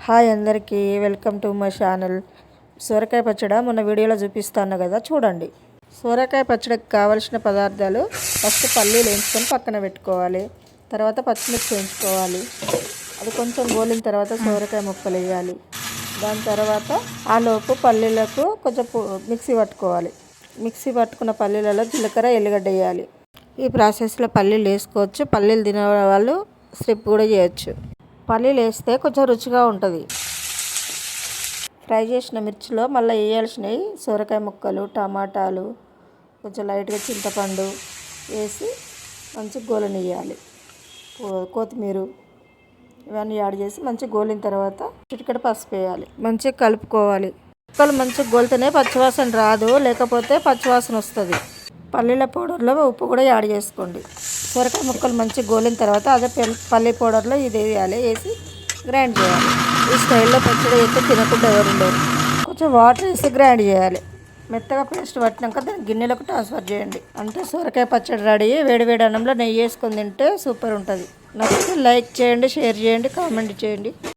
Hi అందరికీ, welcome to my channel. సొరకాయ పచ్చడి మొన్న వీడియోలో చూపిస్తాను కదా, చూడండి. సొరకాయ పచ్చడికి కావాల్సిన పదార్థాలు: ఫస్ట్ పల్లీలు వేయించుకొని పక్కన పెట్టుకోవాలి. తర్వాత పచ్చిమిర్చి వేయించుకోవాలి. అది కొంచెం గోలిన తర్వాత సొరకాయ ముక్కలు వేయాలి. దాని తర్వాత ఆలోపు పల్లీలకు కొంచెం మిక్సీ పట్టుకోవాలి. మిక్సీ పట్టుకున్న పల్లీలలో జీలకర్ర, ఎల్లిగడ్డ వేయాలి. ఈ ప్రాసెస్లో పల్లీలు వేసుకోవచ్చు. పల్లీలు తినే వాళ్ళు స్కిప్ కూడా చేయొచ్చు. పల్లీలు వేస్తే కొంచెం రుచిగా ఉంటుంది. ఫ్రై చేసిన మిర్చిలో మళ్ళీ వేయాల్సినవి సొరకాయ ముక్కలు, టమాటాలు, కొంచెం లైట్గా చింతపండు వేసి మంచిగా గోలనియాలి. కొత్తిమీర ఇవన్నీ యాడ్ చేసి మంచిగా గోలిన తర్వాత చిటికెడు పసుపు వేయాలి. మంచిగా కలుపుకోవాలి. ముక్కలు మంచిగా గోలితేనే పచ్చివాసన రాదు, లేకపోతే పచ్చివాసన వస్తుంది. పల్లీల పౌడర్లో ఉప్పు కూడా యాడ్ చేసుకోండి. సొరకాయ ముక్కలు మంచిగా గోలిన తర్వాత అదే పల్లీ పౌడర్లో ఇది వేయాలి. వేసి గ్రైండ్ చేయాలి. ఈ స్టైల్లో పచ్చడి అయితే తినకుండా ఎవరు ఉండరు. కొంచెం వాటర్ వేసి గ్రైండ్ చేయాలి. మెత్తగా పేస్ట్ పట్టినాక దాన్ని గిన్నెలకు ట్రాన్స్ఫర్ చేయండి. అంటే సొరకాయ పచ్చడి రెడీ. వేడి వేడి అన్నంలో నెయ్యి వేసుకొని తింటే సూపర్ ఉంటుంది. నచ్చితే లైక్ చేయండి, షేర్ చేయండి, కామెంట్ చేయండి.